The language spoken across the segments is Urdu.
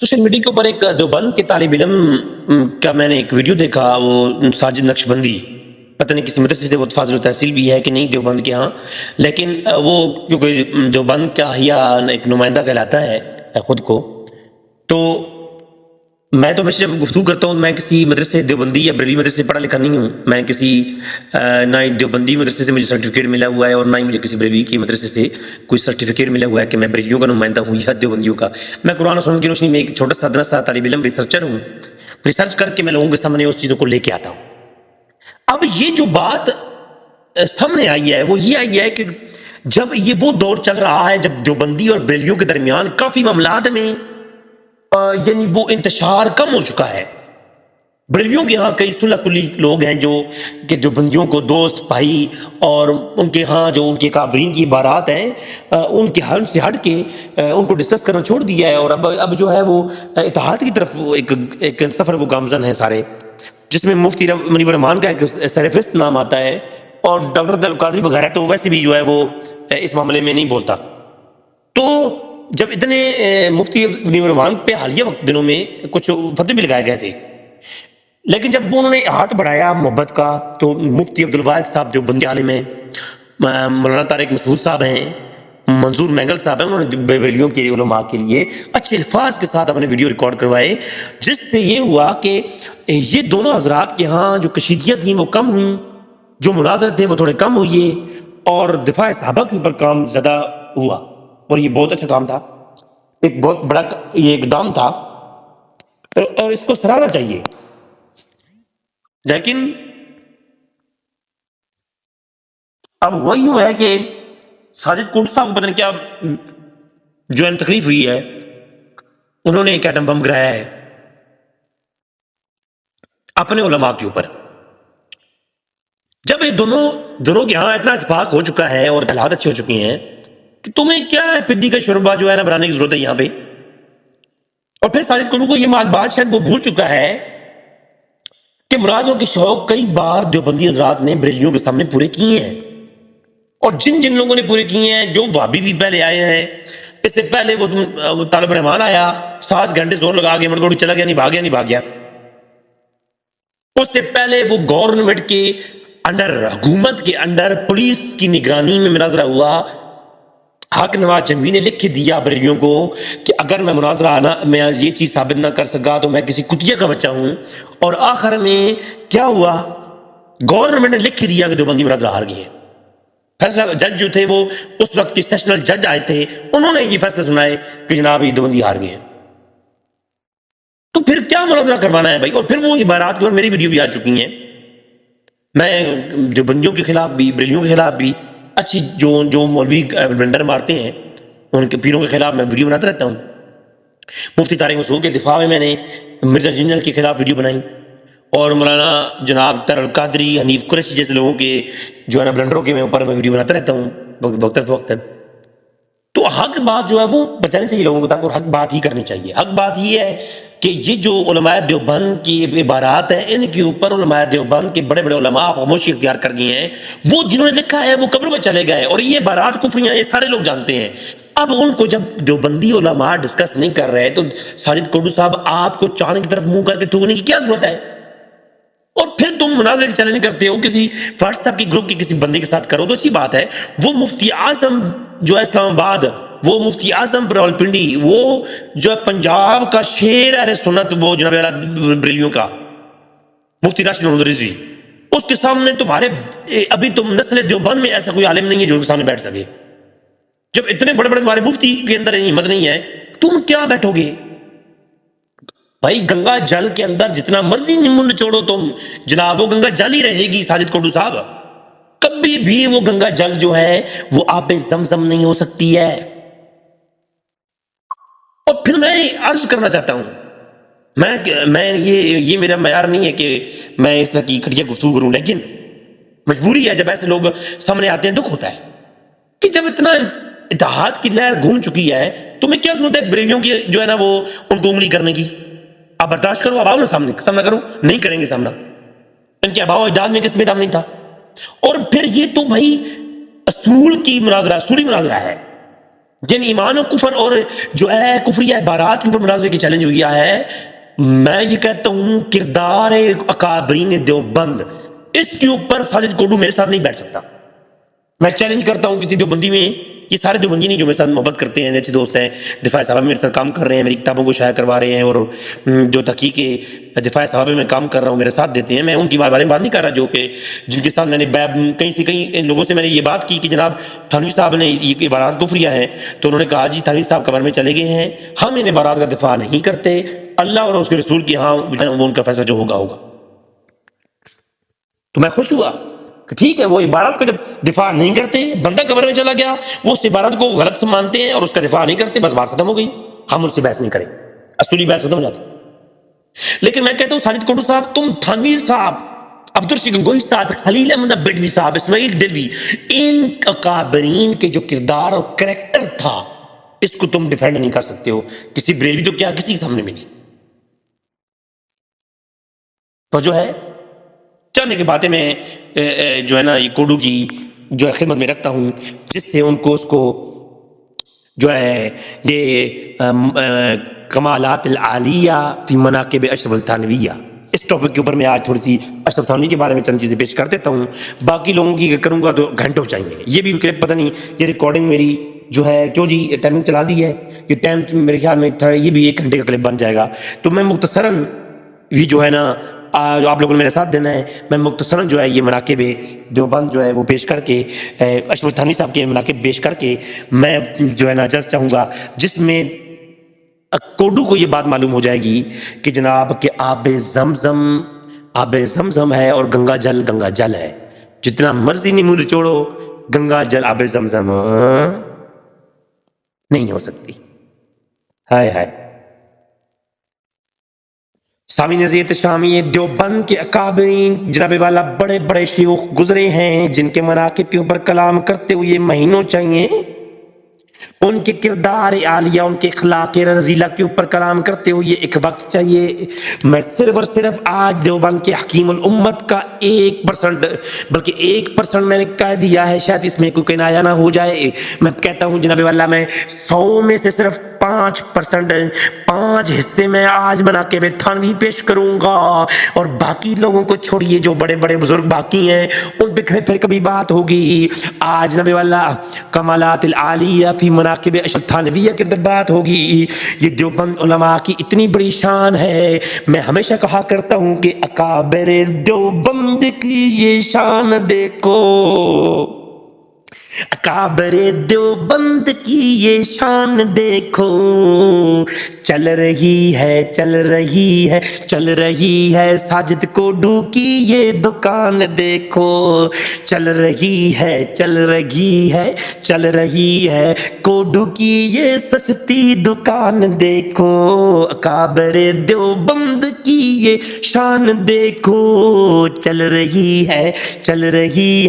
سوشل میڈیا کے اوپر ایک دیوبند کے طالب علم کا میں نے ایک ویڈیو دیکھا، وہ ساجد نقشبندی، پتہ نہیں کسی مدرسے سے وہ فاضل التحصیل بھی ہے کہ نہیں دیوبند کے ہاں، لیکن وہ کیونکہ دیوبند کا یا ایک نمائندہ کہلاتا ہے خود کو، تو میں تو ہمیشہ جب گفتگو کرتا ہوں، میں کسی مدرسے دیوبندی یا بریلوی مدرسے سے پڑھا لکھا نہیں ہوں، میں کسی نہ ہی دیوبندی مدرسے سے مجھے سرٹیفکیٹ ملا ہوا ہے اور نہ ہی مجھے کسی بریلوی کے مدرسے سے کوئی سرٹیفکیٹ ملا ہوا ہے کہ میں بریلویوں کا نمائندہ ہوں یا دیوبندیوں کا۔ میں قرآن و سنت کی روشنی میں ایک چھوٹا سا ادنا سا طالب علم ریسرچر ہوں، ریسرچ کر کے میں لوگوں کے سامنے اس چیزوں کو لے کے آتا ہوں۔ اب یہ جو بات سامنے آئی ہے وہ یہ آئی ہے کہ جب یہ وہ دور چل رہا ہے جب دیوبندی اور بریلویوں کے درمیان کافی معاملات میں یعنی وہ انتشار کم ہو چکا ہے۔ بریلویوں کے ہاں کئی صلح کلی لوگ ہیں جو کہ دیوبندیوں کو دوست بھائی، اور ان کے ہاں جو ان کے کافرین کی عبارات ہیں ان کے حل سے ہٹ کے ان کو ڈسکس کرنا چھوڑ دیا ہے، اور اب جو ہے وہ اتحاد کی طرف ایک سفر وہ گامزن ہے سارے، جس میں مفتی منیب الرحمان کا ایک سرفست نام آتا ہے، اور ڈاکٹر عبد القادری وغیرہ تو ویسے بھی جو ہے وہ اس معاملے میں نہیں بولتا۔ تو جب اتنے مفتی منیب الرحمان پہ حالیہ دنوں میں کچھ فتوے بھی لگائے گئے تھے، لیکن جب انہوں نے ہاتھ بڑھایا محبت کا، تو مفتی عبدالواحد صاحب دیوبندی عالم ہیں، مولانا طارق مسعود صاحب ہیں، منظور مینگل صاحب ہیں، انہوں نے بریلویوں کے علماء کے لیے اچھے الفاظ کے ساتھ اپنے ویڈیو ریکارڈ کروائے، جس سے یہ ہوا کہ یہ دونوں حضرات کے ہاں جو کشیدگیاں تھیں وہ کم ہوئیں، جو مناظرے تھے وہ تھوڑے کم ہوئے، اور دفاع صحابہ کے اوپر کام زیادہ ہوا، اور یہ بہت اچھا کام تھا، ایک بہت بڑا یہ اقدام تھا، اور اس کو سراہنا چاہیے۔ لیکن اب وہ یوں ہے کہ ساجد کوٹ صاحب کو پتہ نہیں کیا جو ہے تکلیف ہوئی ہے، انہوں نے ایک ایٹم بم گرایا ہے اپنے علماء کے اوپر۔ جب یہ دونوں کے ہاں اتنا اتفاق ہو چکا ہے اور حالات اچھے ہو چکی ہیں کہ تمہیں کیا ہے پڈی کا شوربہ جو ہے نا بنانے کی ضرورت ہے یہاں پہ۔ اور پھر ساجد کوٹ کو یہ بات شاید وہ بھول چکا ہے کہ مناظروں کے شوق کئی بار دیوبندی حضرات نے بریلویوں کے سامنے پورے کیے ہیں، اور جن لوگوں نے پورے کیے ہیں، جو بھابی بھی پہلے آئے ہیں، اس سے پہلے وہ طالب رحمان آیا 7 گھنٹے زور لگا کے مڑگوڑی چلا گیا، نہیں بھاگ گیا۔ اس سے پہلے وہ گورنمنٹ کے انڈر، حکومت کے انڈر پولیس کی نگرانی میں مناظرہ ہوا۔ حق نواز جنگوی نے لکھ کے دیا بریلویوں کو کہ اگر میں مناظرہ میں یہ چیز ثابت نہ کر سکا تو میں کسی کتیا کا بچہ ہوں، اور آخر میں کیا ہوا، گورنمنٹ نے لکھ کے دیا کہ دیوبندی مناظرہ ہار گئے۔ فیصلہ جج جو تھے وہ اس وقت کے سیشنل جج آئے تھے، انہوں نے یہ فیصلہ سنائے کہ جناب یہ دیوبندی ہار گئے ہیں۔ تو پھر کیا مناظرہ کروانا ہے بھائی؟ اور پھر وہ عبارات کی اور میری ویڈیو بھی آ چکی ہیں، میں دیوبندیوں کے خلاف بھی بریلویوں کے خلاف بھی اچھی جو مولوی بلنڈر مارتے ہیں ان کے پیروں کے خلاف میں ویڈیو بناتا رہتا ہوں۔ مفتی طارق مسعود کے دفاع میں نے مرزا جنرل کے خلاف ویڈیو بنائی، اور مولانا جناب طارق القادری، حنیف قریشی جیسے لوگوں کے جو ہے نا بلنڈروں کے میں اوپر میں ویڈیو بناتا رہتا ہوں وقت۔ تو حق بات جو ہے وہ بتانا چاہیے لوگوں کو، تاکہ حق بات ہی کرنی چاہیے۔ حق بات یہ ہے کہ یہ جو علماء دیوبند کی عبارات ہیں، ان کے اوپر علماء دیوبند کے بڑے بڑے علماء خاموشی اختیار کر گئے ہیں، وہ جنہوں نے لکھا ہے وہ قبر میں چلے گئے، اور یہ عبارات کفریاں یہ سارے لوگ جانتے ہیں۔ اب ان کو جب دیوبندی علماء ڈسکس نہیں کر رہے تو ساجد کوٹو صاحب آپ کو چاند کی طرف منہ کر کے تھوکنے کی کیا ضرورت ہے؟ اور پھر تم مناظرے کے چیلنج کرتے ہو کسی واٹس ایپ کی گروپ کے کسی بندے کے ساتھ کرو تو اچھی بات ہے۔ وہ مفتی اعظم جو ہے اسلام آباد، وہ مفتی اعظم راولپنڈی، وہ جو ہے پنجاب کا شیر اہل سنت، وہ جناب بریلیوں کا مفتی راشد محمود رضوی، اس کے سامنے تمہارے ابھی تم نسل دیوبند میں ایسا کوئی عالم نہیں ہے جو ان کے سامنے بیٹھ سکے۔ جب اتنے بڑے بڑے تمہارے مفتی کے اندر ہمت نہیں ہے، تم کیا بیٹھو گے بھائی؟ گنگا جل کے اندر جتنا مرضی نمو نچوڑو تم، جناب وہ گنگا جل ہی رہے گی۔ ساجد کوٹو صاحب، کبھی بھی وہ گنگا جل جو ہے وہ آب زمزم نہیں ہو سکتی ہے۔ اور پھر میں عرض کرنا چاہتا ہوں، میں یہ میرا معیار نہیں ہے کہ میں اس طرح کی کھڑیا گفتگو کروں، لیکن مجبوری ہے، جب ایسے لوگ سامنے آتے ہیں دکھ ہوتا ہے کہ جب اتنا اتحاد کی لہر گھوم چکی ہے، تمہیں کیا ضرورت ہے بریلویوں کی جو ہے نا وہ ان کو انگلی کرنے کی؟ آپ برداشت کرو، اب آؤ نا سامنا کرو، نہیں کریں گے سامنا، ان کے آباء و اجداد میں کس میں دم نہیں تھا۔ اور پھر یہ تو بھائی اصول کی مناظرہ، اصولی مناظرہ ہے، یعنی ایمان و کفر اور جو ہے کفری عبارات کے اوپر مناظرے کی چیلنج ہوا ہے. میں یہ کہتا ہوں کردار اکابرین دیوبند اس کے اوپر ساجد کوڈو میرے ساتھ نہیں بیٹھ سکتا. میں چیلنج کرتا ہوں کسی دیوبندی میں، یہ سارے دیوبندی نہیں جو میرے ساتھ محبت کرتے ہیں، اچھے دوست ہیں، دفاع صحابہ میں میرے ساتھ کام کر رہے ہیں، میری کتابوں کو شائع کروا رہے ہیں، اور جو تحقیق دفاع صحابہ میں کام کر رہا ہوں میرے ساتھ دیتے ہیں. میں ان کی بارے میں بات نہیں کر رہا جو کہ جن کے ساتھ میں نے کہیں سے کہیں لوگوں سے میں نے یہ بات کی کہ جناب تھانوی صاحب نے یہ عبارات کفریہ ہیں، تو انہوں نے کہا جی تھانوی صاحب قبر میں چلے گئے ہیں، ہم ان عبارات کا دفاع نہیں کرتے، اللہ اور اس کے رسول کی ہاں وہ ان کا فیصلہ جو ہوگا ہوگا. تو میں خوش ہوا کہ ٹھیک ہے، وہ عبارت کو جب دفاع نہیں کرتے، بندہ قبر میں چلا گیا، وہ اس عبارت کو غلط سے مانتے ہیں اور اس کا دفاع نہیں کرتے، بس بات ختم ہو گئی، ہم ان سے بحث نہیں کریں، اصولی بحث ختم ہو جاتی. لیکن میں کہتا ہوں ساجد کوڈو صاحب، تم تھانوی صاحب، عبدالرشید گنگوہی صاحب، خلیل احمد بڈوی صاحب، اسماعیل دلوی، ان اکابرین کے جو کردار اور کریکٹر تھا اس کو تم ڈیفینڈ نہیں کر سکتے ہو. کسی بریلوی تو کیا کسی کے سامنے میں نہیں. تو جو ہے چاہنے کی باتیں میں جو ہے نا یہ کوڈو کی جو ہے خدمت میں رکھتا ہوں، جس سے ان کو اس کو جو ہے یہ کمالات العالیہ فی مناقب اشرف التھانویہ، اس ٹاپک کے اوپر میں آج تھوڑی سی اشرف تھانوی کے بارے میں چند چیزیں پیش کر دیتا ہوں. باقی لوگوں کی کروں گا تو گھنٹوں چاہیے. یہ بھی کلپ پتہ نہیں یہ ریکارڈنگ میری جو ہے کیوں جی ٹائمنگ چلا دی ہے، یہ ٹائم میرے خیال میں یہ بھی 1 گھنٹے کا کلپ بن جائے گا. تو میں مختصراً یہ جو ہے نا جو آپ لوگوں نے میرے ساتھ دینا ہے، میں مختصراً جو ہے یہ مناقب دیوبند جو ہے وہ پیش کر کے اشرف تھانوی صاحب کے مناقب پیش کر کے میں جو ہے نا جز چاہوں گا، جس میں کوڈو کو یہ بات معلوم ہو جائے گی کہ جناب کہ آب زمزم ہے اور گنگا جل ہے. جتنا مرضی نیمو نچوڑو، گنگا جل آب زمزم نہیں ہو سکتی. ہائے ہائے. سامع نزیت شامی دیوبند کے اکابرین جناب والا بڑے بڑے شیوخ گزرے ہیں، جن کے مناقب کے اوپر کلام کرتے ہوئے مہینوں چاہیے، ان کے کردار عالیہ، ان کے اخلاق رذیلہ کے اوپر کلام کرتے ہوئے ایک وقت چاہیے. میں صرف اور صرف آج دیوبند کے حکیم الامت کا 1% بلکہ 1% میں نے کہہ دیا ہے، شاید اس میں کوئی کنایا نہ ہو جائے. میں کہتا ہوں جناب والا میں 100 میں سے صرف 5% 5 حصے میں آج بنا کے تھانوی پیش کروں گا، اور باقی لوگوں کو چھوڑیے جو بڑے بڑے بزرگ باقی ہیں ان پہ پھر کبھی بات ہوگی. آج نبی والا کمالات العالیہ فی مناقب اشرف تھانویہ کے اندر بات ہوگی. یہ دیوبند علماء کی اتنی بڑی شان ہے. میں ہمیشہ کہا کرتا ہوں کہ اکابر دیوبند کی یہ شان دیکھو، اکابر دیوبند کی یہ شان دیکھو، چل رہی ہے چل رہی ہے چل رہی ہے ساجد کوڈو کی یہ دکان دیکھو، چل رہی ہے چل رہی ہے چل رہی ہے کوڈو کی یہ سستی دکان دیکھو، اکابر دیوبند کی یہ شان دیکھو، چل رہی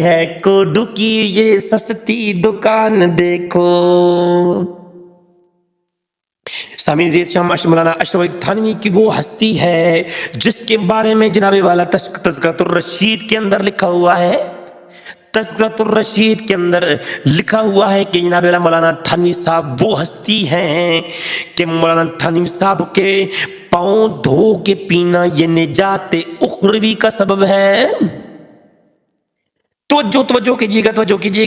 ہے کوڈو کی یہ سستی دکان دیکھو. سامعین زید شاہ مولانا اشرف تھانوی کی وہ ہستی ہے جس کے بارے میں جناب والا تذکرۃ الرشید کے اندر لکھا ہوا ہے، تذکرۃ الرشید کے اندر لکھا ہوا ہے کہ جناب والا مولانا تھانوی صاحب وہ ہستی ہیں کہ مولانا تھانوی صاحب کے پاؤں دھو کے پینا یہ نجات اخروی کا سبب ہے. توجہ کیجیے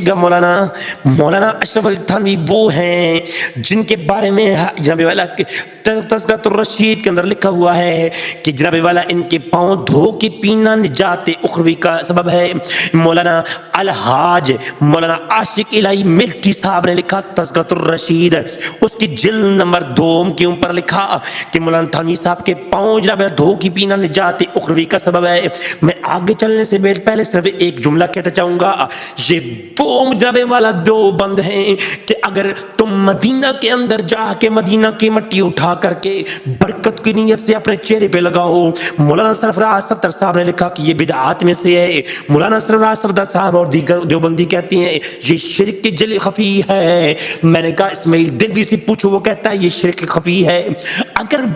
گا. مولانا اشرف علی تھانوی وہ ہیں جن کے بارے میں جناب والا تذکرۃ الرشید کے اندر لکھا ہوا ہے کہ جناب والا ان کے پاؤں دھو کے پینا نجات اخروی کا سبب ہے. مولانا الحاج مولانا عاشق الہی مرکی صاحب نے لکھا تذکرۃ الرشید، اس کی جلد نمبر 2 کے اوپر لکھا کہ مولانا تھانوی صاحب کے پاؤں جناب دھو کے پینا نجات اخروی کا سبب ہے. میں آگے چلنے سے پہلے صرف ایک جملہ کہتا چاہوں گا، یہ وہ جناب والا دیوبند ہیں کہ اگر تم مدینہ کے اندر جا کے مدینہ کی مٹی اٹھا کر کے برکت کی نیت سے اپنے چہرے پہ لگاؤ. مولانا سرفراز صفدر صاحب نے لکھا کہ یہ بدعات میں سے ہے. مولانا سرفراز صفدر صاحب اور دیگر دیوبندی کہتے ہیں یہ شرک کی جلی خفی ہے. میں نے کہا اسماعیل دلوی سے پوچھو، وہ کہتا ہے یہ شرک خفی ہے. اگر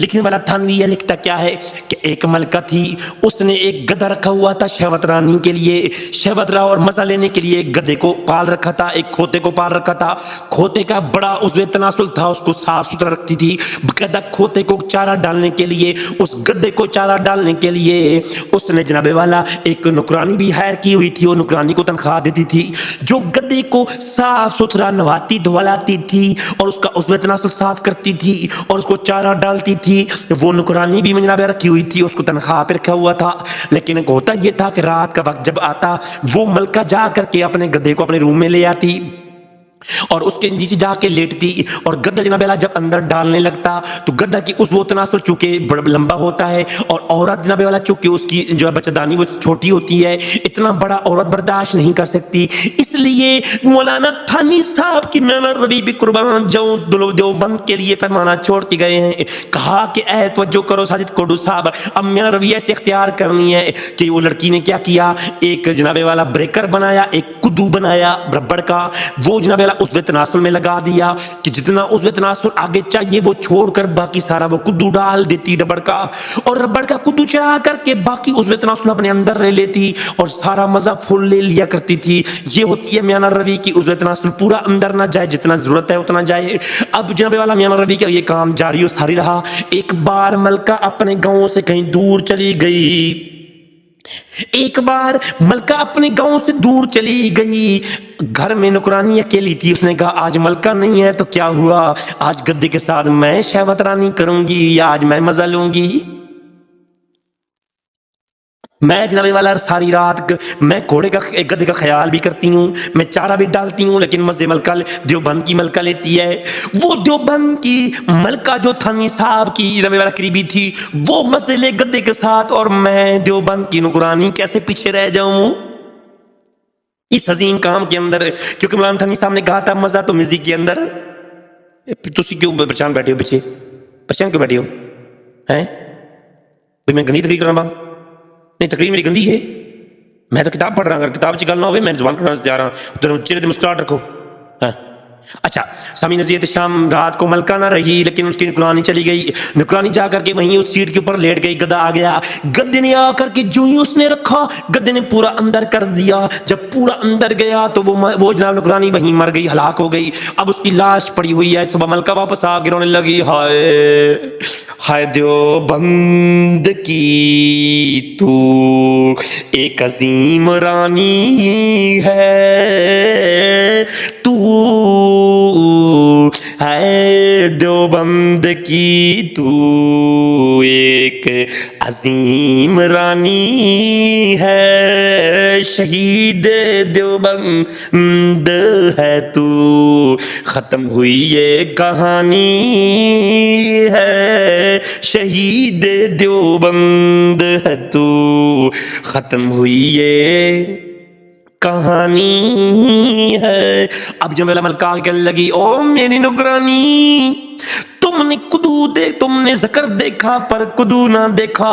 لکھنے والا تھانوی یہ لکھتا کیا ہے کہ ایک ملکہ تھی، اس نے ایک گدھا رکھا ہوا تھا شہوت رانی کے لیے، شہوت را اور مزہ لینے کے لیے ایک گدھے کو پال رکھا تھا، ایک کھوتے کو پال رکھا تھا۔ کھوتے کا بڑا عضو تناسل تھا، اس کو صاف ستھرا رکھتی تھی۔ گدھا کھوتے کو چارہ ڈالنے کے لیے، اس گدھے کو چارہ ڈالنے کے لیے اس نے جناب والا ایک نوکرانی بھی ہائر کی ہوئی تھی، وہ نوکرانی کو تنخواہ دیتی تھی جو گدھے کو صاف ستھرا نہواتی دھولاتی تھی اور اس کا عضو تناسل صاف کرتی تھی اور اس کو چارہ ڈالتی تھی۔ وہ نوکرانی بھی جناب رکھی ہوئی تھی، اس کو تنخواہ پہ رکھا ہوا تھا۔ لیکن ہوتا یہ تھا کہ رات کا وقت جب آتا، وہ ملکہ جا کر کے اپنے گدھے کو اپنے روم میں لے آتی اور اس کے نیچے جا کے لیٹتی، اور گدھا جناب والا جب اندر ڈالنے لگتا تو گدھا کی عضو تناسل چونکہ بڑا لمبا ہوتا ہے اور عورت جناب والا چونکہ اس کی جو بچہ دانی وہ چھوٹی ہوتی ہے، اتنا بڑا عورت برداشت نہیں کر سکتی۔ اس لیے مولانا تھانی صاحب کی میاں ربی بھی قربان جاؤں دیوبند کے لیے پیمانہ چھوڑ کے گئے ہیں، کہا کہ اے توجہ کرو ساجد کوڈو صاحب، اب میاں ربی ایسے اختیار کرنی ہے کہ وہ لڑکی نے کیا کیا، ایک جناب والا بریکر بنایا، ایک کدو بنایا ربڑ کا، وہ جناب والا عضو تناسل میں لگا دیا کہ جتنا عضو تناسل آگے چاہیے وہ چھوڑ کر باقی سارا وہ کدو ڈال دیتی ربڑ کا، اور ربڑ کا کدو چڑھا کر کے باقی عضو تناسل اپنے اندر لے لیتی اور سارا مزہ پھول لے لیا کرتی تھی۔ یہ ہوتی ہے میاں روی کی عضو تناسل پورا اندر نہ جائے، جتنا ضرورت ہے اتنا جائے۔ اب جناب والا میاں روی کا یہ کام جاری و ساری رہا۔ ایک بار ملکہ اپنے گاؤں سے کہیں دور چلی گئی، ایک بار ملکہ اپنے گاؤں سے دور چلی گئی، گھر میں نوکرانی اکیلی تھی۔ اس نے کہا آج ملکہ نہیں ہے تو کیا ہوا، آج گدھے کے ساتھ میں شہوت رانی کروں گی یا آج میں مزہ لوں گی، میں جناب والا ساری رات میں گھوڑے کا ایک گدھے کا خیال بھی کرتی ہوں، میں چارہ بھی ڈالتی ہوں، لیکن مزے ملکہ دیوبند کی ملکہ لیتی ہے۔ وہ دیوبند کی ملکہ جو تھانی صاحب کی جناب والا قریبی تھی، وہ مزے لے گدھے کے ساتھ، اور میں دیوبند کی نوکرانی کیسے پیچھے رہ جاؤں اس عظیم کام کے اندر، کیونکہ مولانا تھانی صاحب نے کہا تھا مزہ تو مزی کے اندر۔ تسی کیوں پریشان بیٹھے ہو، پیچھے پریشان کیوں بیٹھے ہو ہیں؟ میں گندی تقریر کرنا با نہیں، تقریر میری گندی ہے، میں تو کتاب پڑھ رہا ہوں، اگر کتاب چ گل نہ ہوئے میں زبان پڑھنا جا رہا ہوں، تو چہرے تے مسکراہٹ رکھو۔ ہاں اچھا، سامعین عزیز، شام رات کو ملکہ نہ رہی، لیکن اس کی نوکرانی چلی گئی۔ نوکرانی جا کر کے وہیں اس سیٹ کے اوپر لیٹ گئی، گدھا آ گیا، گدھے نے آ کر کے جو ہی اس نے رکھا، گدھے نے پورا اندر کر دیا۔ جب پورا اندر گیا تو وہ جناب نوکرانی وہیں مر گئی، ہلاک ہو گئی۔ اب اس کی لاش پڑی ہوئی ہے۔ صبح ملکہ واپس آ کے رونے لگی، ہائے ہائے دیوبند کی تو ایک عظیم رانی ہے، تو ہے دیوبند کی تو ایک عظیم رانی ہے، شہید دیوبند ہے تو، ختم ہوئی یہ کہانی ہے، شہید دیوبند ہے تو، ختم ہوئی یہ کہانی ہے۔ اب جب میرا ملکہ کہنے لگی، او میری نوکرانی، تم نے کدو تم نے ذکر دیکھا پر کدو نہ دیکھا،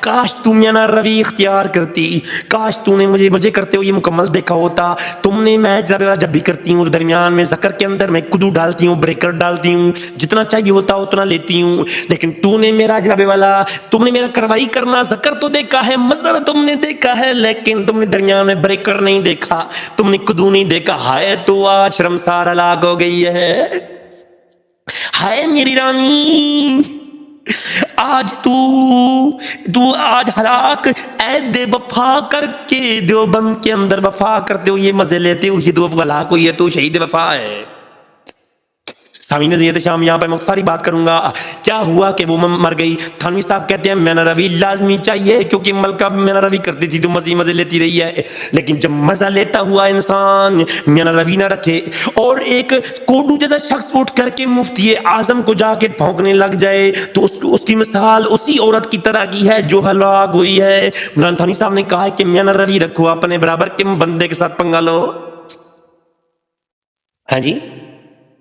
کاش تم میاں روی اختیار کرتی، کاش تو نے مجھے کرتے ہو یہ مکمل دیکھا ہوتا۔ تم نے میں جب بھی کرتی ہوں درمیان میں ذکر کے اندر میں کدو ڈالتی ہوں، بریکر ڈالتی ہوں، جتنا چاہیے ہوتا اتنا لیتی ہوں، لیکن تو نے میرا جناب والا تم نے میرا کروائی کرنا ذکر تو دیکھا ہے، مزر تم نے دیکھا ہے، لیکن تم نے درمیان میں بریکر نہیں دیکھا، تم نے کدو نہیں دیکھا۔ ہائے تو آج شرمسار ہلاک ہو گئی ہے، ہائے میری رانی، آج تو آج ہلاک، اے بے وفا کر کے دیوبند کے اندر وفا کرتے ہو، یہ مزے لیتے ہو، یہ تو ہلاک ہوئی ہے، تو شہید وفا ہے۔ سامعین عزیز شام، یہاں پہ میں ساری بات کروں گا کیا ہوا کہ وہ مر گئی۔ تھانوی صاحب کہتے ہیں میاں روی لازمی چاہیے، کیونکہ ملکہ میاں روی کرتی تھی تو مزے لیتی رہی ہے، لیکن جب مزہ لیتا ہوا انسان میاں روی نہ رکھے اور ایک کوڈو جیسا شخص اٹھ کر کے مفتی اعظم کو جا کے بھونکنے لگ جائے تو اس کی مثال اسی عورت کی طرح کی ہے جو ہلاک ہوئی ہے۔ مولانا تھانی صاحب نے کہا ہے کہ میاں روی رکھو، اپنے برابر کے بندے کے ساتھ پنگا لو۔ ہاں جی،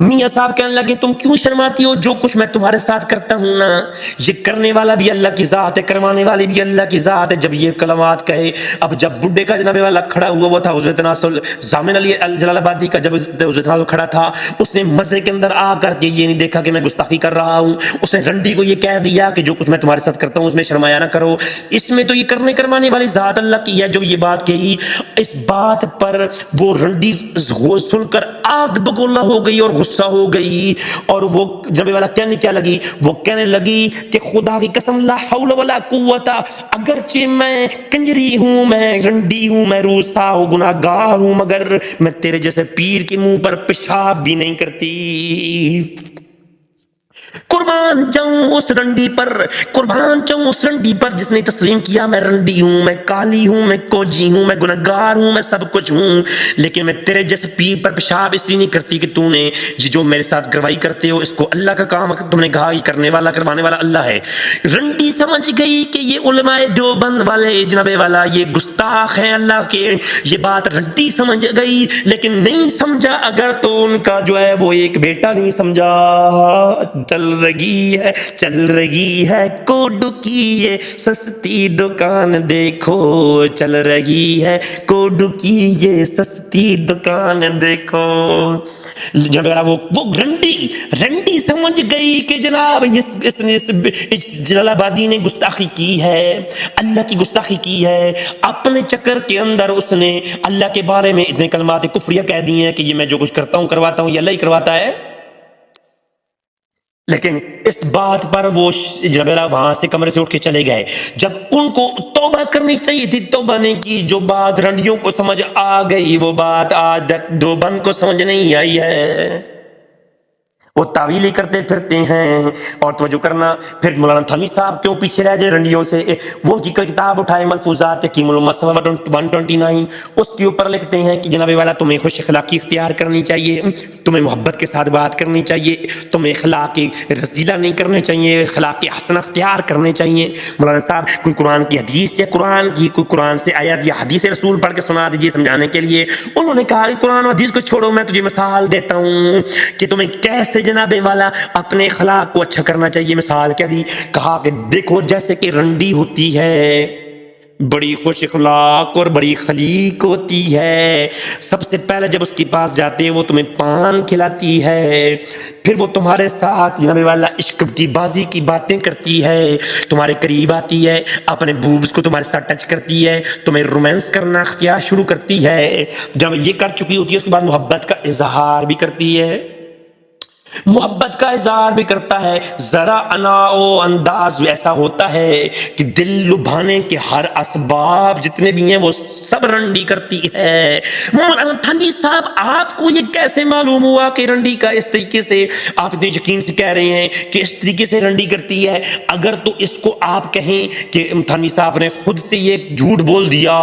میاں صاحب کہنے لگے تم کیوں شرماتی ہو؟ جو کچھ میں تمہارے ساتھ کرتا ہوں نا، یہ کرنے والا بھی اللہ کی ذات ہے، کروانے والی بھی اللہ کی ذات ہے۔ جب یہ کلمات کہے، اب جب بڈھے کا جناب والا کھڑا ہوا وہ تھا حضرت ناصر ضامن علی جلال آبادی کا، جب حضرت ناصر کھڑا تھا، اس نے مزے کے اندر آ کر کے یہ نہیں دیکھا کہ میں گستاخی کر رہا ہوں، اس نے رنڈی کو یہ کہہ دیا کہ جو کچھ میں تمہارے ساتھ کرتا ہوں اس میں شرمایا نہ کرو، اس میں تو یہ کرنے کروانے والی ذات اللہ کی ہے۔ جو یہ بات کہی، اس بات پر وہ رنڈی سن کر آگ بگولا ہو گئی اور غصہ ہو گئی، اور وہ جناب والا کہنے کیا لگی، وہ کہنے لگی کہ خدا کی قسم لا حول ولا قوت، اگرچہ میں کنجری ہوں، میں رنڈی ہوں، میں روسا ہوں، گناہ گار ہوں، مگر میں تیرے جیسے پیر کے منہ پر پیشاب بھی نہیں کرتی۔ قربان جاؤں اس رنڈی پر، قربان جاؤں اس رنڈی پر جس نے تسلیم کیا میں رنڈی ہوں، میں کالی ہوں، میں کوجی ہوں، میں گنہگار ہوں، میں سب کچھ ہوں، لیکن میں تیرے جیسے پیر پر پیشاب اس لیے نہیں کرتی کہ تو نے یہ جو میرے ساتھ گروائی کرتے ہو اس کو اللہ کا کام، تم نے کہا یہ کرنے والا کروانے والا اللہ ہے۔ رنڈی سمجھ گئی کہ یہ علماء دیوبند والے جناب والا یہ گستاخ ہیں اللہ کے، یہ بات رنڈی سمجھ گئی، لیکن نہیں سمجھا اگر تو ان کا جو ہے وہ ایک بیٹا نہیں سمجھا۔ چل رہی ہے کوڈ کی یہ سستی دکان دیکھو، چل رہی ہے کوڈ کی یہ سستی دکان دیکھو۔ جناب وہ رنڈی سمجھ گئی کہ جناب اس جلال آبادی نے گستاخی کی ہے، اللہ کی گستاخی کی ہے، اپنے چکر کے اندر اس نے اللہ کے بارے میں اتنے کلمات کفریہ کہہ دی ہیں کہ یہ میں جو کچھ کرتا ہوں کرواتا ہوں یہ اللہ ہی کرواتا ہے۔ لیکن اس بات پر وہ جناب وہاں سے کمرے سے اٹھ کے چلے گئے۔ جب ان کو توبہ کرنی چاہیے تھی توبہ نہیں کی، جو بات رنڈیوں کو سمجھ آ گئی وہ بات آج تک دیوبند کو سمجھ نہیں آئی ہے۔ وہ تعویلیں کرتے پھرتے ہیں۔ اور توجہ کرنا، پھر مولانا تھانوی صاحب کیوں پیچھے رہ جائے رنڈیوں سے، وہ ان کی کتاب اٹھائے ملفوظات حکیم الامت صفحہ 129، اس کے اوپر لکھتے ہیں کہ جناب والا تمہیں خوش اخلاقی اختیار کرنی چاہیے، تمہیں محبت کے ساتھ بات کرنی چاہیے، تمہیں اخلاق رذیلہ نہیں کرنے چاہیے، اخلاق حسنہ اختیار کرنے چاہیے۔ مولانا صاحب کوئی قرآن کی حدیث یا کوئی قرآن سے آیت یا حدیث رسول پڑھ کے سنا دیجیے سمجھانے کے لیے۔ انہوں نے کہا کہ قرآن و حدیث کو چھوڑو، میں تجھے مثال دیتا ہوں کہ تمہیں کیسے جناب والا اپنے اخلاق کو اچھا کرنا چاہیے۔ مثال کیا دی، کہا کہ دیکھو جیسے کہ رنڈی ہوتی ہے بڑی خوش اخلاق اور بڑی خلیق ہوتی ہے، سب سے پہلے جب اس کے پاس جاتے ہیں وہ تمہیں پان کھلاتی ہے، پھر وہ تمہارے ساتھ جناب والا عشق کی بازی کی باتیں کرتی ہے، تمہارے قریب آتی ہے، اپنے بوبز کو تمہارے ساتھ ٹچ کرتی ہے، تمہیں رومانس کرنا اختیار شروع کرتی ہے۔ جب یہ کر چکی ہوتی ہے اس کے بعد محبت کا اظہار بھی کرتی ہے، محبت کا اظہار بھی کرتا ہے۔ ذرا انا و انداز ایسا ہوتا ہے کہ دل لبھانے کے ہر اسباب جتنے بھی ہیں وہ سب رنڈی کرتی ہے۔ مولانا تھانوی صاحب آپ کو یہ کیسے معلوم ہوا کہ رنڈی کا اس طریقے سے، آپ اتنے یقین سے کہہ رہے ہیں کہ اس طریقے سے رنڈی کرتی ہے؟ اگر تو اس کو آپ کہیں کہ تھانوی صاحب نے خود سے یہ جھوٹ بول دیا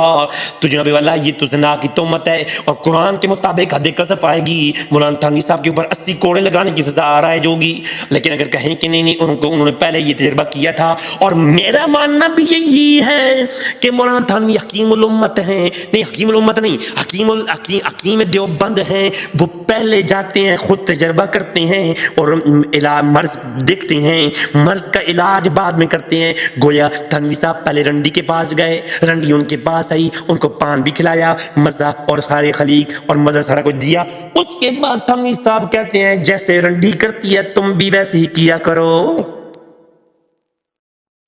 تو جناب والا یہ تو زنا کی تہمت ہے اور قرآن کے مطابق حد قذف آئے گی، مولانا تھانوی صاحب کے اوپر 80 کوڑے لگانے کی سزا رائج ہوگی۔ لیکن اگر کہیں کہ نہیں انہوں نے پہلے یہ تجربہ کیا تھا، اور میرا ماننا بھی یہی ہے کہ مولانا تھانوی حکیم الامت ہیں، نہیں حکیم الامت نہیں، حکیم دیوبند ہیں، وہ پہلے جاتے ہیں خود تجربہ کرتے ہیں اور مرض دیکھتے ہیں، مرض کا علاج بعد میں کرتے ہیں۔ گویا تھانوی صاحب پہلے رنڈی کے پاس گئے، رنڈی ان کے پاس آئی، ان کو پان بھی کھلایا، مزہ اور سارے خلیق اور مزہ سارا کچھ دیا۔ اس کے بعد تھانوی صاحب کہتے ہیں جیسے رنڈی کرتی ہے تم بھی ویسے ہی کیا کرو۔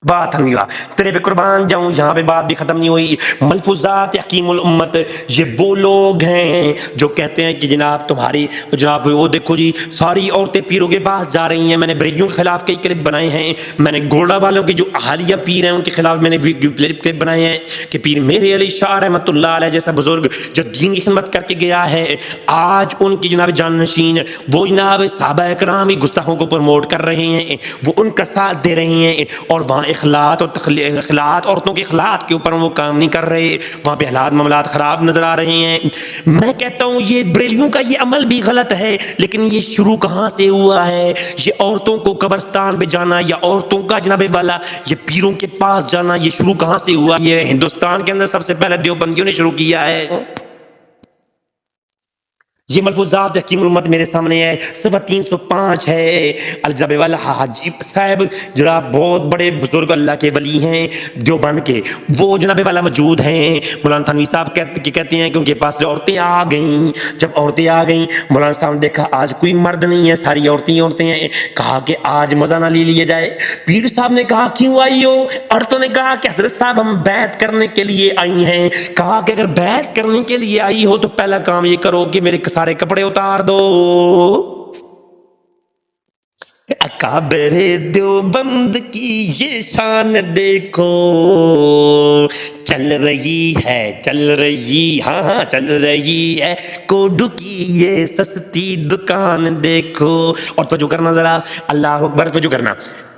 بات ہم تیرے پہ قربان جاؤں، یہاں پہ بات بھی ختم نہیں ہوئی۔ ملفوظات حکیم الامت، یہ وہ لوگ ہیں جو کہتے ہیں کہ جناب تمہاری جناب وہ دیکھو جی ساری عورتیں پیروں کے پاس جا رہی ہیں۔ میں نے بریلیوں کے خلاف کئی کلپ بنائے ہیں، میں نے گولڈا والوں کے جو حالیہ پیر ہیں ان کے خلاف میں نے کلپ بنائے ہیں کہ پیر میرے علی شاہ رحمۃ اللہ علیہ جیسا بزرگ جو دین کی خدمت کر کے گیا ہے، آج ان کی جناب جانشین وہ جناب صحابہ کرام کی گستاخوں کو پروموٹ کر رہے ہیں، وہ ان کا ساتھ دے رہے ہیں، اور وہاں اخلاق اور اخلاق عورتوں کے اخلاق کے اوپر وہ کام نہیں کر رہے، وہاں پہ حالات معاملات خراب نظر آ رہے ہیں۔ میں کہتا ہوں یہ بریلیوں کا یہ عمل بھی غلط ہے، لیکن یہ شروع کہاں سے ہوا ہے؟ یہ عورتوں کو قبرستان پہ جانا یا عورتوں کا جناب والا یہ پیروں کے پاس جانا، یہ شروع کہاں سے ہوا؟ یہ ہندوستان کے اندر سب سے پہلے دیوبندیوں نے شروع کیا ہے۔ یہ ملفوظات حکیم الامت میرے سامنے ہے، صفحہ 305 ہے۔ الجبے والا حاجی صاحب جناب بہت بڑے بزرگ اللہ کے ولی ہیں دیوبند کے، وہ جناب والا موجود ہیں۔ مولانا تھانوی صاحب کہتے ہیں کہ ان کے پاس عورتیں آ گئیں، جب عورتیں آ گئیں مولانا صاحب نے دیکھا آج کوئی مرد نہیں ہے، ساری عورتیں ہیں، کہا کہ آج مزہ نہ لے لیا جائے۔ پیر صاحب نے کہا کیوں آئی ہو؟ عورتوں نے کہا کہ حضرت صاحب ہم بیعت کرنے کے لیے آئی ہیں۔ کہا کہ اگر بیعت کرنے کے لیے آئی ہو تو پہلا کام یہ کرو کہ میرے سارے کپڑے اتار دو۔ اکابر دیوبند کی یہ شان دیکھو، چل رہی ہاں چل رہی ہے کوڈو کی یہ سستی دکان دیکھو۔ اور توجہ کرنا ذرا، اللہ اکبر، توجہ کرنا۔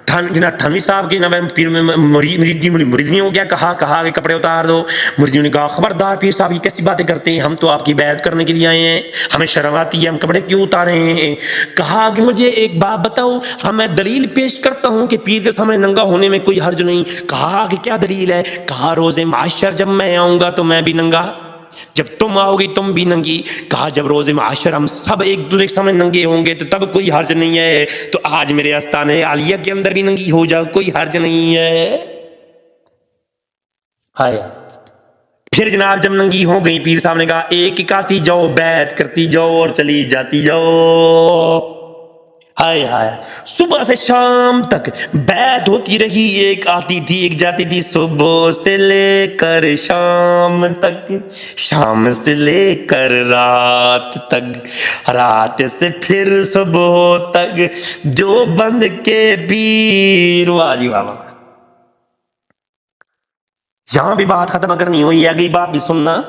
تھانوی صاحب کے نام پیر میں مریدیوں کیا کہا کہ کپڑے اتار دو۔ مریدیوں نے کہا خبردار پیر صاحب یہ کیسی باتیں کرتے ہیں، ہم تو آپ کی بیعت کرنے کے لیے آئے ہیں، ہمیں شرم آتی ہے، ہم کپڑے کیوں اتارے ہیں؟ کہا کہ مجھے ایک بات بتاؤ، ہاں میں دلیل پیش کرتا ہوں کہ پیر کے سامنے ننگا ہونے میں کوئی حرج نہیں۔ کہا کہ کیا دلیل ہے؟ کہا روز معاشر جب میں آؤں گا تو میں بھی ننگا، جب تم آؤ گی تم بھی ننگی۔ کہا جب روز معاشر ہم سب ایک دوسرے کے سامنے ننگے ہوں گے تو تب کوئی حرج نہیں ہے، تو آج میرے آستانے عالیہ کے اندر بھی ننگی ہو جاؤ، کوئی حرج نہیں ہے۔ ہائے پھر جناب جب ننگی ہو گئی پیر صاحب نے کہا ایک ایک آتی جاؤ بیعت کرتی جاؤ اور چلی جاتی جاؤ۔ ہائے ہائے صبح سے شام تک بیعت ہوتی رہی، ایک آتی تھی ایک جاتی تھی، صبح سے لے کر شام تک، شام سے لے کر رات تک، رات سے پھر صبح تک، جو بند کے پیر۔ واہ جی واہ۔ یہاں بھی بات ختم اگر نہیں ہوئی اگلی بات بھی سننا۔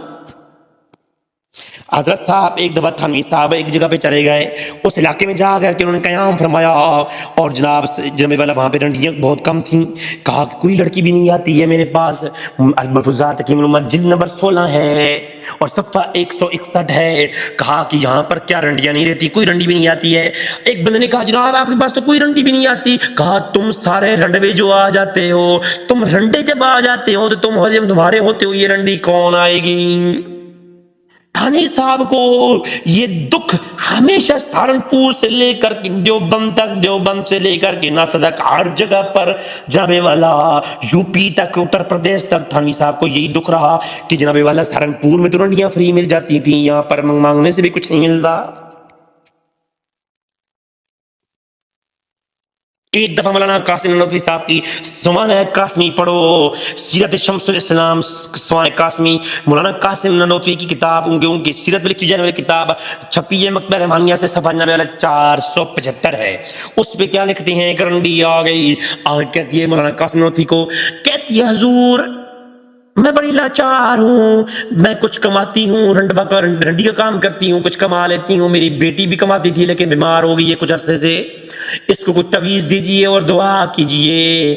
حضرت صاحب ایک دفعہ تھانوی صاحب ایک جگہ پہ چلے گئے، اس علاقے میں جا کر کے انہوں نے قیام فرمایا، اور جناب والا وہاں پہ رنڈیاں بہت کم تھیں۔ کہا کہ کوئی لڑکی بھی نہیں آتی ہے میرے پاس۔ ملفوظات حکیم الامت جلد نمبر 16 ہے اور صفحہ 161 ہے۔ کہا کہ یہاں پر کیا رنڈیاں نہیں رہتی، کوئی رنڈی بھی نہیں آتی ہے۔ ایک بندے نے کہا جناب آپ کے پاس تو کوئی رنڈی بھی نہیں آتی۔ کہا تم سارے رنڈوے جو آ جاتے ہو، تم رنڈے جب آ جاتے ہو تو تمہارے ہوتے ہو یہ رنڈی کون آئے گی؟ تھانوی صاحب کو یہ دکھ ہمیشہ سہارنپور سے لے کر کے دیوبند تک، دیوبند سے لے کر کے ناسا تک، ہر جگہ پر جناب والا یو پی تک، اتر پردیش تک تھانوی صاحب کو یہی دکھ رہا کہ جناب والا سہارنپور میں تو رنڈیاں فری مل جاتی تھیں، یہاں پر مانگنے سے بھی کچھ نہیں ملتا۔ ایک دفعہ مولانا قاسم نانوتوی صاحب کی سوانح قاسمی پڑھو، سیرت شمس الاسلام سوانح قاسمی، مولانا قاسم نانوتوی کی کتاب، ان کی سیرت میں لکھی جانے والی کتاب چھپی ہے مکتبہ رحمانیہ سے، صفحہ 475 ہے۔ اس پہ کیا لکھتے ہیں؟ کرنڈی آ گئی، کہتی ہے مولانا قاسم نانوتوی کو، کہتی ہے حضور میں بڑی لاچار ہوں، میں کچھ کماتی ہوں، رنڈی کا کام کرتی ہوں، کچھ کما لیتی ہوں، میری بیٹی بھی کماتی تھی لیکن بیمار ہو گئی ہے کچھ عرصے سے، اس کو کچھ تعویذ دیجیے اور دعا کیجیے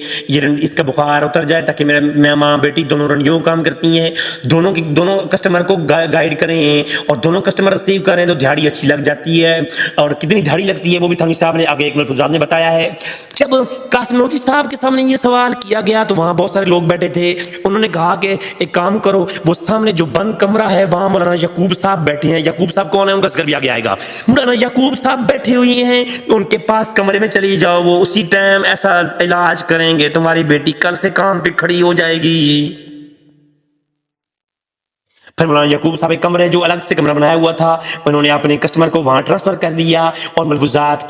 اس کا بخار اتر جائے، تاکہ میرا ماں بیٹی دونوں رنڈیوں کام کرتی ہیں، دونوں کسٹمر کو گائیڈ کریں اور دونوں کسٹمر ریسیو کریں تو دہاڑی اچھی لگ جاتی ہے۔ اور کتنی دہاڑی لگتی ہے وہ بھی تھانوی صاحب نے آگے ایک ملفوظات نے بتایا ہے۔ جب قاسم نانوتوی صاحب کے سامنے یہ سوال کیا گیا تو وہاں بہت سارے لوگ بیٹھے تھے، انہوں نے کہا کہ ایک کام کرو، وہ سامنے جو بند کمرہ ہے وہاں مولانا یعقوب صاحب بیٹھے ہیں۔ یعقوب صاحب کون ہے؟ ان کا ذکر بھی آگے آئے گا۔ مولانا یعقوب صاحب بیٹھے ہوئے ہیں، ان کے پاس کمرے میں چلی جاؤ، وہ اسی ٹائم ایسا علاج کریں گے تمہاری بیٹی کل سے کام پہ کھڑی ہو جائے گی۔ پھر مولانا یعقوب صاحب ایک کمرے جو الگ سے کمرہ بنایا ہوا تھا، انہوں نے اپنے کسٹمر کو وہاں ٹرانسفر کر دیا، اور ملفوظات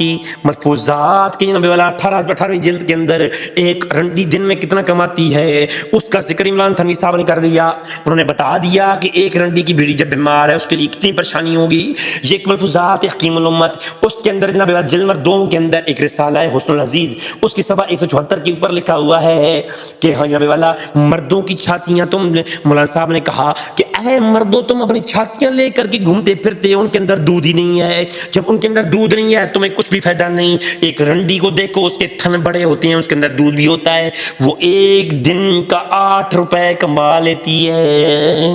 کی نمبر والا 18ویں جلد کے اندر ایک رنڈی دن میں کتنا کماتی ہے اس کا ذکر مولانا تھانوی صاحب نے کر دیا۔ انہوں نے بتا دیا کہ ایک رنڈی کی بیڑی جب بیمار ہے اس کے لیے کتنی پریشانی ہوگی۔ یہ ایک ملفوظات حکیم الامت، اس کے اندر جناب جلد نمبر 2 کے اندر ایک رسالہ ہے حسن العزیز، اس کی صفحہ 174 کے اوپر لکھا ہوا ہے کہ جناب والا مردوں کی چھاتیاں، تم مولانا صاحب نے کہا کہ اے مردوں تم اپنی چھاتیاں لے کر کے گھومتے پھرتے، ان کے اندر دودھ ہی نہیں ہے، جب ان کے اندر دودھ نہیں ہے تمہیں کچھ بھی فائدہ نہیں۔ ایک رنڈی کو دیکھو، اس کے تھن بڑے ہوتے ہیں، اس کے اندر دودھ بھی ہوتا ہے، وہ ایک دن کا 8 روپے کما لیتی ہے۔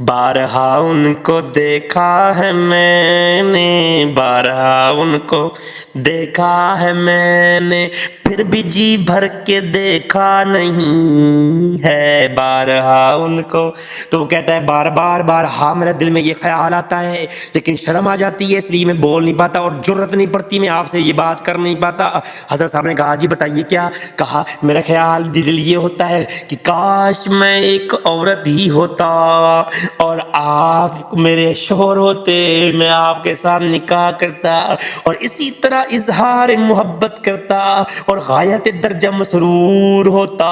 بارہا ان کو دیکھا ہے میں نے، بارہا ان کو دیکھا ہے میں نے، پھر بھی جی بھر کے دیکھا نہیں ہے، بارہا ان کو۔ تو وہ کہتا ہے بار بار بارہا میرے دل میں یہ خیال آتا ہے، لیکن شرم آ جاتی ہے اس لیے میں بول نہیں پاتا اور جرت نہیں پڑتی میں آپ سے یہ بات کر نہیں پاتا۔ حضرت صاحب نے کہا جی بتائیے کیا؟ کہا میرا خیال دل یہ ہوتا ہے کہ کاش میں ایک عورت ہی ہوتا اور آپ میرے شوہر ہوتے، میں آپ کے ساتھ نکاح کرتا اور اسی طرح اظہار محبت کرتا اور غایت درجہ مسرور ہوتا۔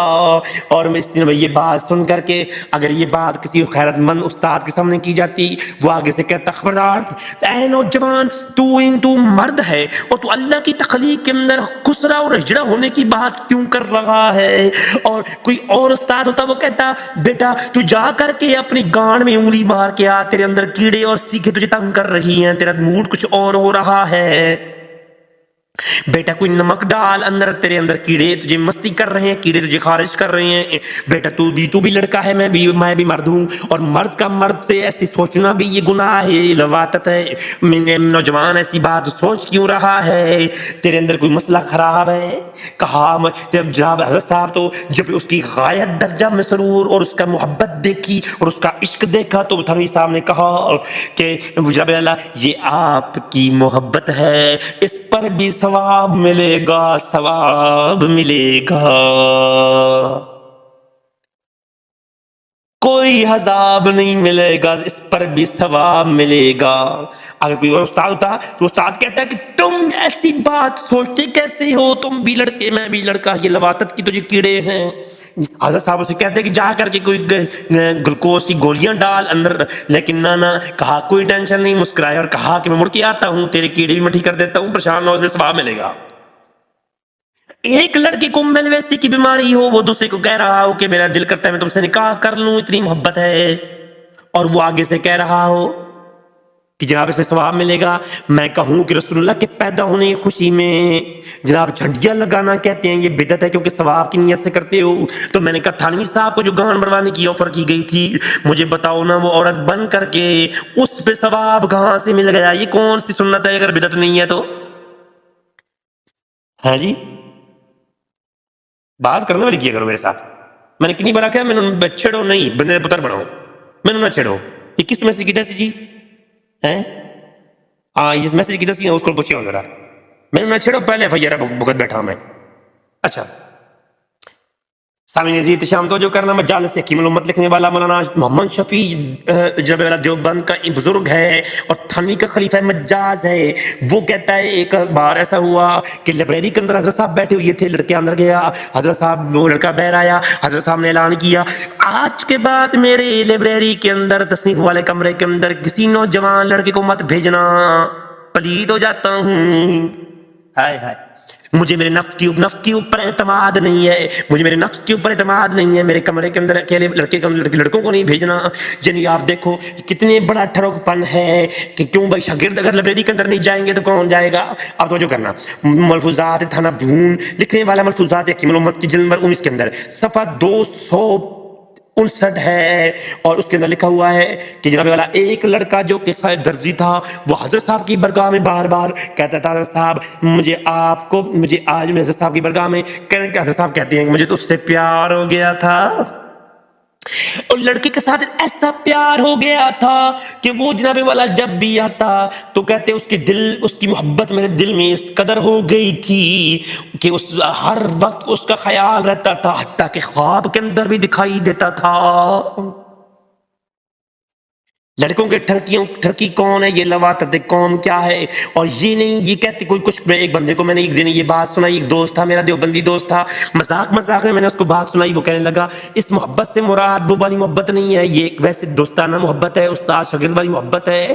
اور میں اس دن یہ بات سن کر کے اگر یہ بات کسی خیرت مند استاد کے سامنے کی جاتی، وہ آگے سے کہتا خبردار اے نوجوان، تو مرد ہے اور تو اللہ کی تخلیق کے اندر خسرا اور ہجڑا ہونے کی بات کیوں کر رہا ہے؟ اور کوئی اور استاد ہوتا وہ کہتا بیٹا تو جا کر کے اپنی گان میں انگلی مار کے آ، تیرے اندر کیڑے اور سیکھے تجھے تنگ کر رہی ہیں، تیرا موڈ کچھ اور ہو رہا ہے، بیٹا کوئی نمک ڈال، اندر تیرے اندر کیڑے تجھے مستی کر رہے ہیں، کیڑے تجھے خارج کر رہے ہیں، بیٹا تو بھی لڑکا ہے، میں بھی مرد ہوں، اور مرد کا مرد سے ایسی سوچنا بھی یہ گناہ ہے، لواطت ہے۔ میں نوجوان ایسی بات سوچ کیوں رہا ہے؟ تیرے اندر کوئی مسئلہ خراب ہے؟ کہا جب جناب حضرت صاحب تو جب اس کی غایت درجہ مسرور اور اس کا محبت دیکھی اور اس کا عشق دیکھا تو تھانوی صاحب نے کہا کہ جناب اللہ یہ آپ کی محبت ہے، اس پر بھی ثواب ملے گا، ثواب ملے گا، کوئی عذاب نہیں ملے گا، اس پر بھی ثواب ملے گا۔ اگر کوئی اور استاد ہوتا تو استاد کہتا ہے کہ تم ایسی بات سوچتے کیسے ہو، تم بھی لڑکے میں بھی لڑکا، یہ لواطت کی تجھے کیڑے ہیں۔ حضرت صاحب اسے کہتے ہیں کہ جا کر کے کوئی گلوکوز کی گولیاں ڈال اندر، لیکن نہ کہا کوئی ٹینشن نہیں، مسکرایا اور کہا کہ میں مڑ کے آتا ہوں، تیرے کیڑے بھی میں ٹھیک کر دیتا ہوں، پریشان نہ ہو، اس میں ثواب ملے گا۔ ایک لڑکے کو میلویسی کی بیماری ہو، وہ دوسرے کو کہہ رہا ہو کہ میرا دل کرتا ہے میں تم سے نکاح کر لوں، اتنی محبت ہے، اور وہ آگے سے کہہ رہا ہو کہ جناب اس میں ثواب ملے گا۔ میں کہوں کہ رسول اللہ کے پیدا ہونے کی خوشی میں جناب جھنڈیاں لگانا کہتے ہیں یہ بدعت ہے کیونکہ ثواب کی نیت سے کرتے ہو۔ تو میں نے کہا تھانوی صاحب کو جو گان بنوانے کی آفر کی گئی تھی، مجھے بتاؤ نا وہ عورت بن کر کے اس پہ ثواب کہاں سے مل گیا؟ یہ کون سی سنت ہے اگر بدعت نہیں ہے تو؟ ہاں جی بات کرنے والی کیا کرو میرے ساتھ۔ میں نے کتنی بار کہا میں چھیڑو نہیں، بندے پتر بناؤ، میں نہ چھیڑو۔ یہ کس میسج کی دسی جی ہیں؟ اس میسج کی دسی ہے، اس کو پوچھے ہو ذرا، میں نہ چھیڑو، پہلے فیرہ بھگت بیٹھا میں۔ اچھا سامعین عزیز احتشام توجہ کرنا، مجالس حکیم الامت لکھنے والا مولانا محمد شفیع جناب والا دیوبند کا بزرگ ہے اور تھانوی کا خلیفہ مجاز ہے۔ وہ کہتا ہے ایک بار ایسا ہوا کہ لائبریری کے اندر حضرت صاحب بیٹھے ہوئے تھے، لڑکے اندر گیا، حضرت صاحب وہ لڑکا باہر آیا، حضرت صاحب نے اعلان کیا آج کے بعد میرے لائبریری کے اندر تصنیف والے کمرے کے اندر کسی نوجوان لڑکے کو مت بھیجنا، پلید ہو جاتا ہوں۔ ہائے ہائے، مجھے میرے نفس کے اوپر اعتماد نہیں ہے، مجھے میرے نفس کے اوپر اعتماد نہیں ہے، میرے کمرے کے اندر اکیلے لڑکوں کو نہیں بھیجنا۔ یعنی آپ دیکھو کتنے بڑا ٹھڑک پن ہے کہ کیوں بھائی شاگرد اگر لائبریری کے اندر نہیں جائیں گے تو کون جائے گا؟ آپ توجہ کرنا، ملفوظات تھانہ بھون لکھنے والا ملفوظات حکیم الامت کی جلد نمبر 19 کے اندر صفحہ 259 ہے، اور اس کے اندر لکھا ہوا ہے کہ جناب والا ایک لڑکا جو کہ درزی تھا، وہ حضرت صاحب کی برگاہ میں بار بار کہتا تھا حضرت صاحب مجھے آج میں حضرت صاحب کی برگاہ میں کہنے کہ حضرت صاحب کہتے ہیں کہ مجھے تو اس سے پیار ہو گیا تھا، اور لڑکے کے ساتھ ایسا پیار ہو گیا تھا کہ وہ جناب والا جب بھی آتا تو کہتے اس کی محبت میرے دل میں اس قدر ہو گئی تھی کہ ہر وقت اس کا خیال رہتا تھا، حتیٰ کہ خواب کے اندر بھی دکھائی دیتا تھا۔ لڑکوں کے ٹھرکی کون ہے؟ یہ لواطت قوم کیا ہے؟ اور یہ نہیں یہ کہتے کوئی کچھ، میں ایک بندے کو میں نے ایک دن یہ بات سنائی، ایک دوست تھا میرا دیوبندی دوست تھا، مذاق میں نے اس کو بات سنائی، وہ کہنے لگا اس محبت سے مراد وہ والی محبت نہیں ہے، یہ ایک ویسے دوستانہ محبت ہے، استاد شاگرد والی محبت ہے۔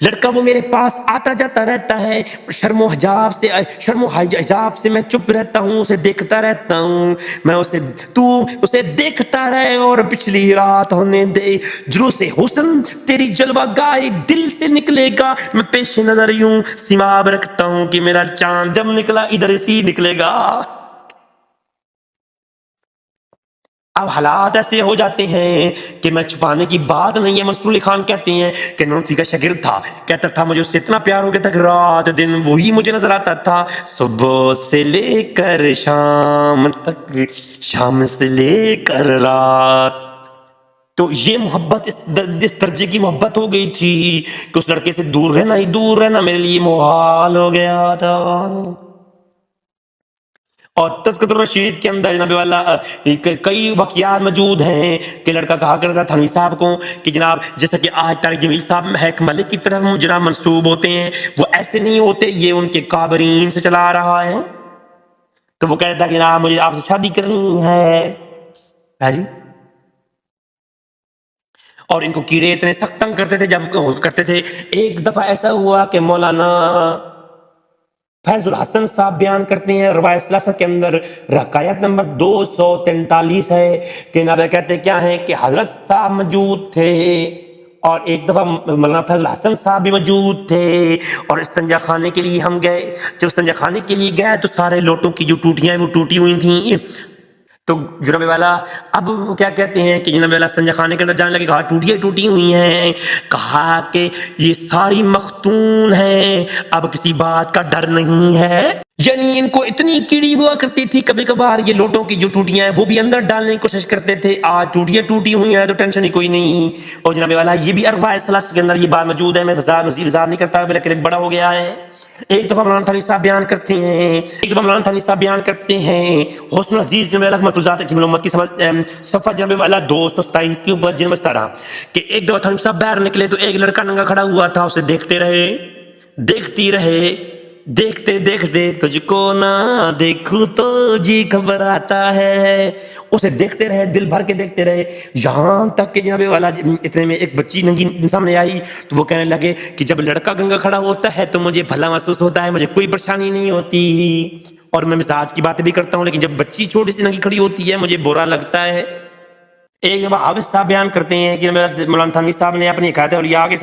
لڑکا وہ میرے پاس آتا جاتا رہتا ہے، شرم و حجاب سے میں چپ رہتا ہوں، اسے دیکھتا رہتا ہوں، میں تو اسے دیکھتا رہے اور پچھلی رات ہونے دے، جلوس حسن تیری جلوہ گاہی دل سے نکلے گا، میں پیش نظر یوں سماب رکھتا ہوں کہ میرا چاند جب نکلا ادھر سے نکلے گا۔ اب حالات ایسے ہو جاتے ہیں کہ میں چھپانے کی بات نہیں ہے۔ منصور علی خان کہتے ہیں کہ نانوتوی کا شاگرد تھا، کہتا تھا مجھے اس سے اتنا پیار ہو گیا تھا کہ رات دن وہی مجھے نظر آتا تھا، صبح سے لے کر شام تک، شام سے لے کر رات۔ تو یہ محبت اس درجے کی محبت ہو گئی تھی کہ اس لڑکے سے دور رہنا میرے لیے محال ہو گیا تھا۔ اور تذکرۃ الرشید کے اندر جناب والا کئی واقعات موجود ہیں کہ لڑکا کہا کرتا تھا تھانوی صاحب کو کہ جناب جیسا کہ آج طارق جمیل صاحب محک ملک کی طرف جناب منسوب ہوتے ہیں، وہ ایسے نہیں ہوتے، یہ ان کے کابرین سے چلا آ رہا ہے۔ تو وہ کہتا کہ جناب مجھے آپ سے شادی کرنی ہے جی۔ اور ان کو کیڑے اتنے سخت تنگ کرتے تھے۔ ایک دفعہ ایسا ہوا کہ مولانا فیض الحسن صاحب بیان کرتے ہیں روایت ثلاثہ کے اندر رکایت نمبر 243 ہے کہ جناب کہتے کیا ہیں کہ حضرت صاحب موجود تھے اور ایک دفعہ مولانا فیض الحسن صاحب بھی موجود تھے اور استنجا خانے کے لیے ہم گئے۔ جب استنجا خانے کے لیے گئے تو سارے لوٹوں کی جو ٹوٹیاں ہیں وہ ٹوٹی ہوئی تھیں۔ تو جناب والا اب کیا کہتے ہیں کہ جناب والا استنجا خانے کے اندر جانے لگے، کہا ٹوٹیاں ٹوٹی ہوئی ہیں، کہا کہ یہ ساری مختون ہیں، اب کسی بات کا ڈر نہیں ہے۔ یعنی ان کو اتنی کیڑی ہوا کرتی تھی، کبھی کبھار یہ لوٹوں کی جو ٹوٹیاں ہیں وہ بھی اندر ڈالنے کی کوشش کرتے تھے، آج ٹوٹیاں ٹوٹی ہوئی ہیں تو ٹینشن ہی کوئی نہیں۔ اور جناب والا یہ بھی روایت ثلاثہ کے اندر یہ بات موجود ہے، میں مزید وضاحت نہیں کرتا، میرا کلپ بڑا ہو گیا ہے۔ ایک دفعہ مولانا تھانوی صاحب بیان کرتے ہیں حسن العزیز جناب والا مفروضات کی معلومات کی صفحہ جناب والا 227 کے اوپر جنب اس طرح کہ ایک دفعہ تھانوی صاحب باہر نکلے تو ایک لڑکا ننگا کھڑا ہوا تھا، اسے دیکھتی رہے، دیکھتے دیکھتے تجھ کو نہ دیکھوں تو جی گھبراتا ہے، اسے دیکھتے رہے، دل بھر کے دیکھتے رہے، یہاں تک کہ جناب والا اتنے میں ایک بچی ننگی سامنے آئی تو وہ کہنے لگے کہ جب لڑکا گنگا کھڑا ہوتا ہے تو مجھے بھلا محسوس ہوتا ہے، مجھے کوئی پریشانی نہیں ہوتی، اور میں مزاج کی باتیں بھی کرتا ہوں، لیکن جب بچی چھوٹی سی ننگی کھڑی ہوتی ہے مجھے برا لگتا ہے۔ ایک دفعہ حافظ صاحب بیان کرتے ہیں کہ مولانا تھانوی صاحب نے اپنی حکایت اور آگے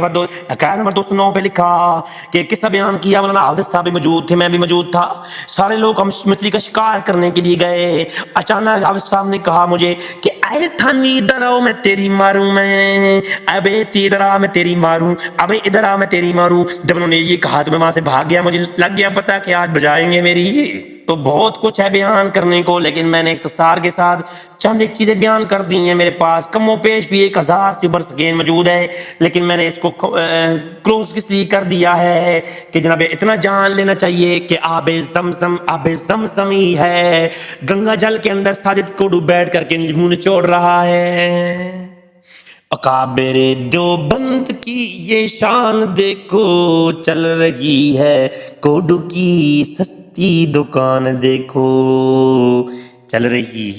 حکایت نمبر 209 پہ لکھا کہ قصہ بیان کیا، مولانا حافظ صاحب بھی موجود تھے، میں بھی موجود تھا، سارے لوگ ہم مچھلی کا شکار کرنے کے لیے گئے۔ اچانک حافظ صاحب نے کہا مجھے کہ اے تھانوی ادھر آؤ میں تیری ماروں، میں ابے ادھر آ میں تیری ماروں، ابے ادھر آ میں تیری ماروں۔ جب انہوں نے یہ کہا تو میں وہاں سے بھاگ گیا، مجھے لگ گیا پتا کہ آج بجائیں گے میری۔ تو بہت کچھ ہے بیان کرنے کو، لیکن میں نے اختصار کے ساتھ چند ایک چیزیں بیان کر دی ہیں۔ میرے پاس کم و بیش بھی 1000 سے اوپر سکین موجود ہے، لیکن میں نے اس کو کلوز کس لیے کر دیا ہے کہ جناب اتنا جان لینا چاہیے کہ آب زمزم ہی ہے، گنگا جل کے اندر ساجد کوڈو بیٹھ کر کے منہ نچوڑ رہا ہے۔ اکابر دیوبند کی یہ شان دیکھو، چل رہی ہے کوڈو کی سستی دکان دیکھو، چل رہی